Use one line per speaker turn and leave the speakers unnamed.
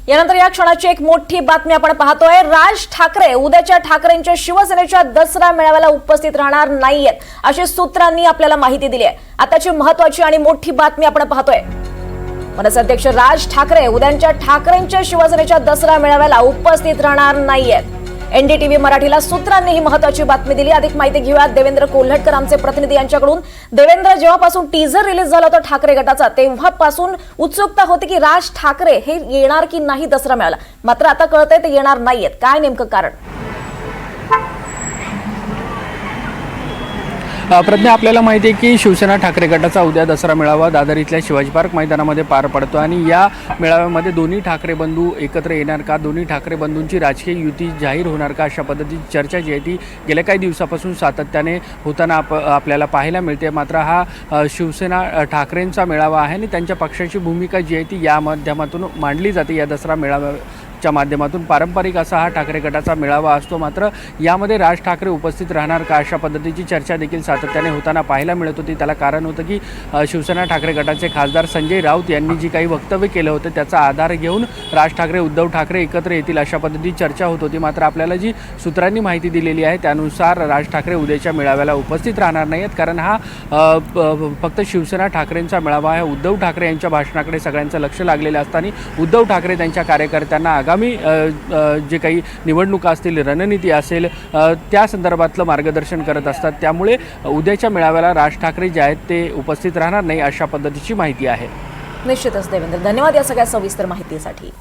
यानंतर या क्षणाची एक मोठी बातमी आपण पाहतोय। राज ठाकरे उद्याच्या ठाकरेंच्या शिवसेनेच्या दसरा मेळाव्याला उपस्थित राहणार नाहीयेत अशी सूत्रांनी आपल्याला माहिती दिली आहे। आताची महत्त्वाची आणि मोठी बातमी आपण पाहतोय। मनसे अध्यक्ष राज ठाकरे उद्याच्या ठाकरेंच्या शिवसेनेच्या दसरा मेळाव्याला उपस्थित राहणार नाहीयेत। एनडीटीव्ही मराठीला सूत्रांनी ही महत्त्वाची बातमी दिली। अधिक माहिती घेऊयात देवेंद्र कोल्हटकर आमचे प्रतिनिधी यांच्याकडून। देवेंद्र, जेव्हापासून टीजर रिलीज झाला होता ठाकरे गटाचा तेव्हापासून उत्सुकता होती की राज ठाकरे हे येणार की नाही दसरा मेळाव्याला, मात्र आता कळतंय ते येणार नाहीयेत। काय नेमकं कारण?
प्रज्ञा, आपल्याला माहिती आहे की शिवसेना ठाकरे गटाचा उद्या दसरा मेळावा दादर इथल्या शिवाजी पार्क मैदानामध्ये पार पडतो आणि या मेळाव्यामध्ये दोन्ही ठाकरे बंधू एकत्र येणार का, दोन्ही ठाकरे बंधूंची राजकीय युती जाहीर होणार का, अशा पद्धतीची चर्चा जी आहे ती गेल्या काही दिवसापासून सातत्याने होताना आपल्याला पाहायला मिळते। मात्र हा शिवसेना ठाकरेंचा मेळावा आहे आणि त्यांच्या पक्षाची भूमिका जी आहे ती या माध्यमातून मांडली जाते। या दसरा मेळाव्याच्या माध्यमातून पारंपरिक असा हा ठाकरे गटाचा मेळावा असतो। मात्र यामध्ये राज ठाकरे उपस्थित राहणार का, अशा पद्धतीची चर्चा देखील सातत्याने होताना पाहायला मिळत होती। त्याला कारण होतं की शिवसेना ठाकरे गटाचे खासदार संजय राऊत यांनी जी काही वक्तव्य केलं होतं त्याचा आधार घेऊन राज ठाकरे उद्धव ठाकरे एकत्र येतील अशा पद्धतीची चर्चा होत होती। मात्र आपल्याला जी सूत्रांनी माहिती दिलेली आहे त्यानुसार राज ठाकरे उद्याच्या मेळाव्याला उपस्थित राहणार नाहीत, कारण हा फक्त शिवसेना ठाकरेंचा मेळावा आहे। उद्धव ठाकरे यांच्या भाषणाकडे सगळ्यांचं लक्ष लागलेलं असताना उद्धव ठाकरे त्यांच्या कार्यकर्त्यांना आगामी जे काही निवडणुका असतील, रणनीती असेल, त्या संदर्भातलं मार्गदर्शन करत असतात। त्यामुळे उद्याच्या मेळाव्याला राज ठाकरे जे आहेत ते उपस्थित राहणार नाही अशा पद्धतीची माहिती आहे।
निश्चितच देवेंद्र, धन्यवाद या सगळ्या सविस्तर माहितीसाठी।